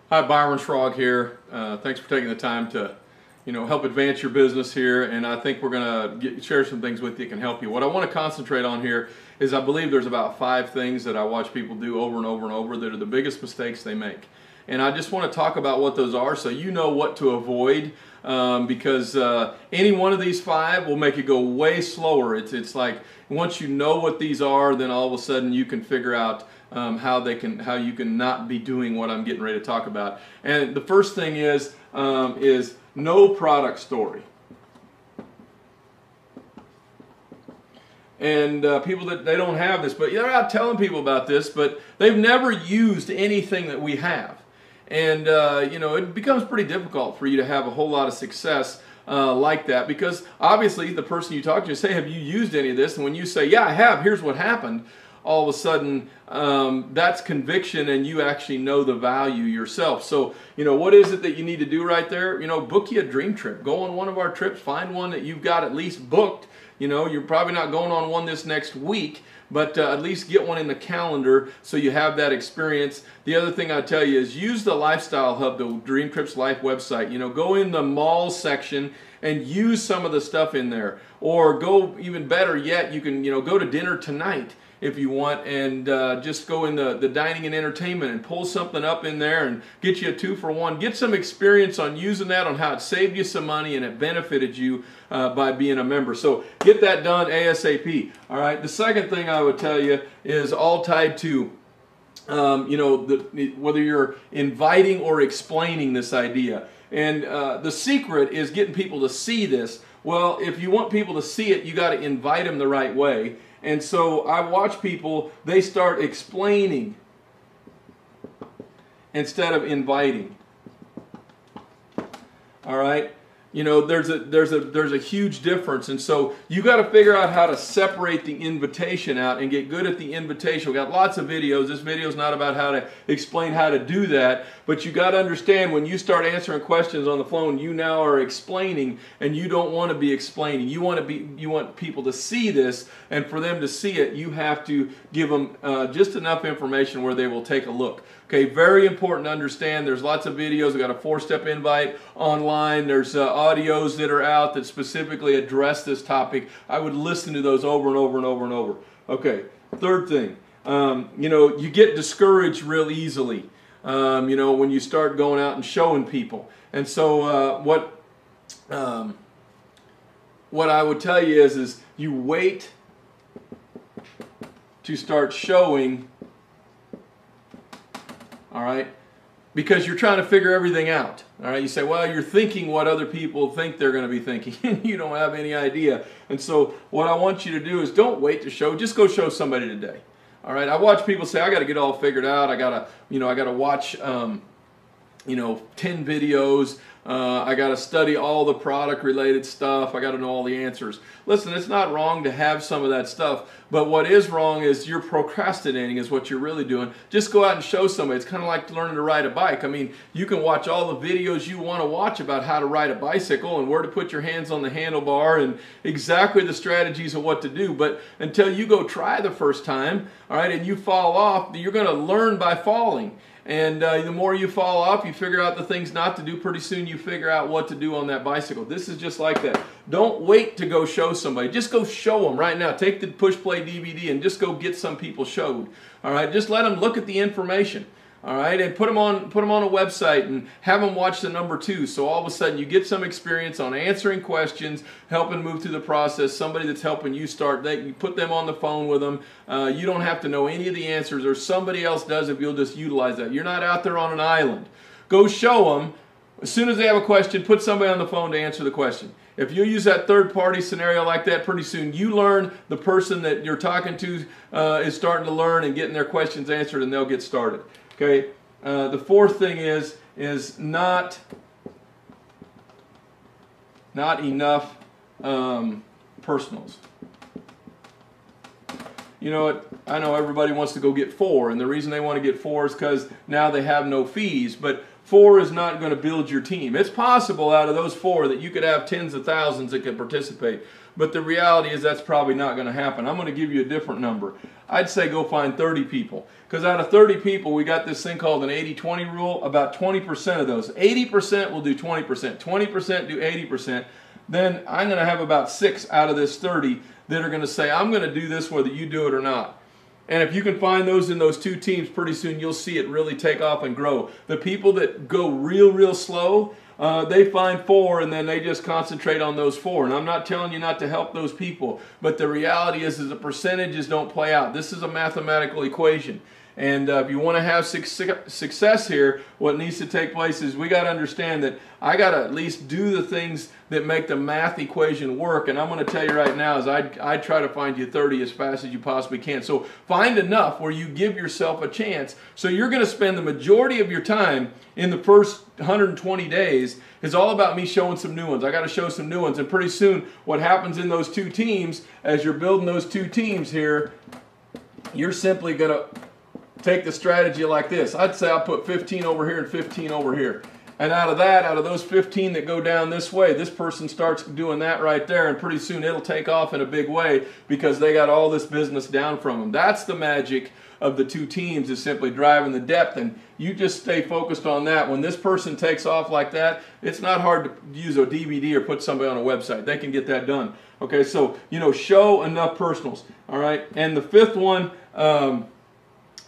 Hi, Byron Schrog here. Thanks for taking the time to, help advance your business here. And I think we're going to share some things with you that can help you. What I want to concentrate on here is I believe there's about 5 things that I watch people do over and over and over that are the biggest mistakes they make. And I just want to talk about what those are so you know what to avoid, because any one of these 5 will make it go way slower. It's like once you know what these are, then all of a sudden you can figure out how you can not be doing what I'm getting ready to talk about. And the first thing is no product story. And people that they don't have this, but they're out telling people about this, but they've never used anything that we have. And it becomes pretty difficult for you to have a whole lot of success like that, because obviously the person you talk to say, have you used any of this? And when you say, yeah, I have, here's what happened, all of a sudden that's conviction, and you actually know the value yourself. So what is it that you need to do right there? Book you a dream trip. Go on one of our trips. Find one that you've got at least booked. You're probably not going on one this next week, but at least get one in the calendar so you have that experience. The other thing I tell you is use the Lifestyle Hub, the Dream Trips Life website. Go in the mall section and use some of the stuff in there. Or go even better yet, you can go to dinner tonight if you want, and just go in the dining and entertainment and pull something up in there and get you a 2-for-1. Get some experience on using that, on how it saved you some money and it benefited you by being a member. So get that done ASAP. All right. The second thing I would tell you is all tied to whether you're inviting or explaining this idea. And the secret is getting people to see this. Well, if you want people to see it, you got to invite them the right way. And so I watch people, they start explaining instead of inviting. All right? There's a huge difference. And so you got to figure out how to separate the invitation out and get good at the invitation. We've got lots of videos. This video is not about how to explain how to do that, but you got to understand when you start answering questions on the phone, you now are explaining, and you don't want to be explaining. You want people to see this, and for them to see it, you have to give them just enough information where they will take a look. Okay, very important to understand. There's lots of videos. We've got a 4-step invite online. There's audios that are out that specifically address this topic. I would listen to those over and over and over and over. Okay, third thing, you get discouraged real easily, when you start going out and showing people. And so what I would tell you is you wait to start showing. All right, because you're trying to figure everything out. All right, you say, well, you're thinking what other people think they're going to be thinking, and you don't have any idea. And so what I want you to do is don't wait to show, just go show somebody today. All right, I watch people say, I got to get all figured out. I got to watch 10 videos. I got to study all the product related stuff. I got to know all the answers. Listen, it's not wrong to have some of that stuff, but what is wrong is you're procrastinating is what you're really doing. Just go out and show somebody. It's kind of like learning to ride a bike. I mean, you can watch all the videos you want to watch about how to ride a bicycle and where to put your hands on the handlebar and exactly the strategies of what to do, but until you go try the first time, all right, and you fall off, you're going to learn by falling. And the more you fall off, you figure out the things not to do. Pretty soon you figure out what to do on that bicycle. This is just like that. Don't wait to go show somebody. Just go show them right now. Take the push play DVD and just go get some people showed. All right, just let them look at the information. All right, and put them on a website and have them watch the number 2. So all of a sudden you get some experience on answering questions, helping move through the process. Somebody that's helping you start, you put them on the phone with them. You don't have to know any of the answers, or somebody else does if you'll just utilize that. You're not out there on an island. Go show them. As soon as they have a question, put somebody on the phone to answer the question. If you use that third-party scenario like that, pretty soon you learn, the person that you're talking to is starting to learn and getting their questions answered, and they'll get started. Okay. The fourth thing is not enough personals. I know everybody wants to go get 4, and the reason they want to get 4 is because now they have no fees. But 4 is not going to build your team. It's possible out of those 4 that you could have tens of thousands that could participate. But the reality is that's probably not going to happen. I'm going to give you a different number. I'd say go find 30 people. Because out of 30 people, we got this thing called an 80-20 rule. About 20% of those, 80% will do 20%, 20% do 80%. Then I'm going to have about 6 out of this 30 that are going to say, I'm going to do this whether you do it or not. And if you can find those in those 2 teams, pretty soon you'll see it really take off and grow. The people that go real slow, they find 4 and then they just concentrate on those 4. And I'm not telling you not to help those people, but the reality is the percentages don't play out. This is a mathematical equation. And if you want to have success here, what needs to take place is we got to understand that I got to at least do the things that make the math equation work. And I'm going to tell you right now is I try to find you 30 as fast as you possibly can. So find enough where you give yourself a chance. So you're going to spend the majority of your time in the first 120 days is all about me showing some new ones. I got to show some new ones. And pretty soon what happens in those 2 teams, as you're building those 2 teams here, you're simply going to take the strategy like this. I'd say I'll put 15 over here and 15 over here. And out of those 15 that go down this way, this person starts doing that right there, and pretty soon it'll take off in a big way because they got all this business down from them. That's the magic of the 2 teams, is simply driving the depth, and you just stay focused on that. When this person takes off like that, it's not hard to use a DVD or put somebody on a website. They can get that done. Okay, so, show enough personals. All right, and the 5th one,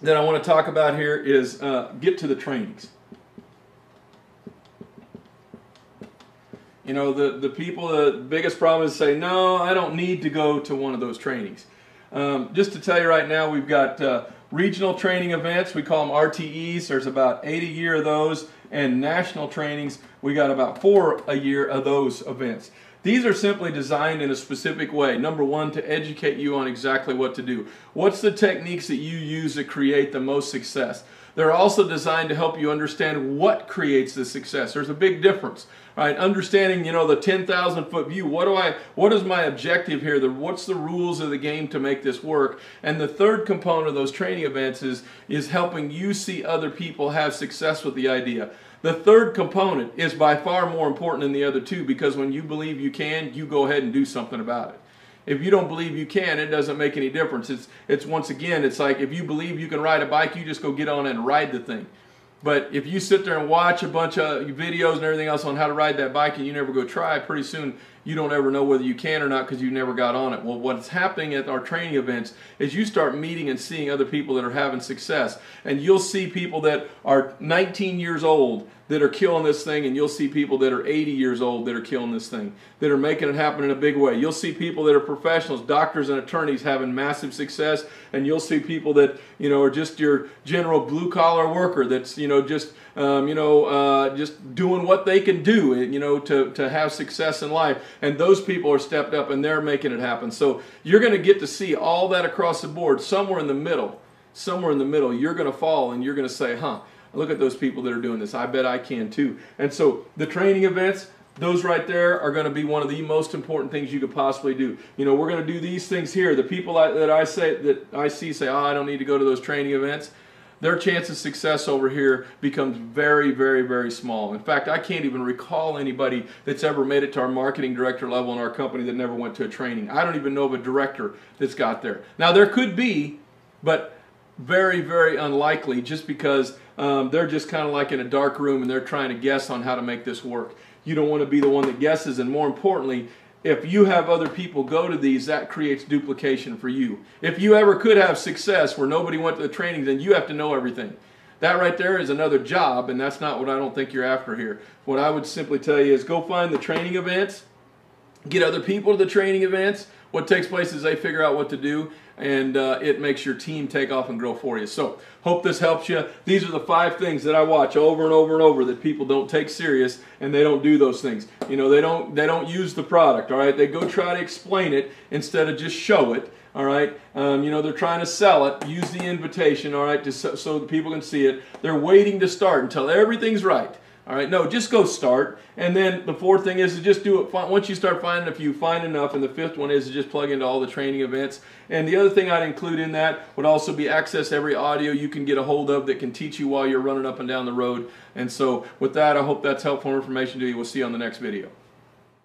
that I want to talk about here is get to the trainings. The people, the biggest problem is say, no, I don't need to go to one of those trainings. Just to tell you right now, we've got regional training events. We call them RTEs. There's about 8 a year of those. And national trainings, we got about 4 a year of those events. These are simply designed in a specific way. Number 1, to educate you on exactly what to do. What's the techniques that you use to create the most success? They're also designed to help you understand what creates the success. There's a big difference, right? Understanding, the 10,000-foot view. What is my objective here? What's the rules of the game to make this work? And the 3rd component of those training events is helping you see other people have success with the idea. The 3rd component is by far more important than the other 2, because when you believe you can, you go ahead and do something about it. If you don't believe you can, it doesn't make any difference. It's once again, it's like if you believe you can ride a bike, you just go get on it and ride the thing. But if you sit there and watch a bunch of videos and everything else on how to ride that bike and you never go try, pretty soon you don't ever know whether you can or not because you never got on it. Well, what's happening at our training events is you start meeting and seeing other people that are having success. And you'll see people that are 19 years old that are killing this thing, and you'll see people that are 80 years old that are killing this thing, that are making it happen in a big way. You'll see people that are professionals, doctors and attorneys having massive success, and you'll see people that are just your general blue-collar worker that's just doing what they can do to have success in life. And those people are stepped up and they're making it happen. So you're going to get to see all that across the board. Somewhere in the middle, you're going to fall and you're going to say, huh, look at those people that are doing this. I bet I can too. And so the training events, those right there are going to be one of the most important things you could possibly do. We're going to do these things here. The people that I see say, oh, I don't need to go to those training events. Their chance of success over here becomes very, very, very small. In fact, I can't even recall anybody that's ever made it to our marketing director level in our company that never went to a training. I don't even know of a director that's got there. Now, there could be, but very, very unlikely, just because they're just kind of like in a dark room and they're trying to guess on how to make this work. You don't want to be the one that guesses, and more importantly, if you have other people go to these, that creates duplication for you. If you ever could have success where nobody went to the trainings, then you have to know everything. That right there is another job, and that's not what I don't think you're after here. What I would simply tell you is go find the training events, get other people to the training events. What takes place is they figure out what to do, and it makes your team take off and grow for you. So, hope this helps you. These are the 5 things that I watch over and over and over that people don't take serious, and they don't do those things. They don't use the product, all right? They go try to explain it instead of just show it, all right? They're trying to sell it, use the invitation, all right, so that people can see it. They're waiting to start until everything's right. All right, no, just go start. And then the fourth thing is to just do it. Once you start finding, if you find enough, and the fifth one is to just plug into all the training events. And the other thing I'd include in that would also be access every audio you can get a hold of that can teach you while you're running up and down the road. And so with that, I hope that's helpful information to you. We'll see you on the next video.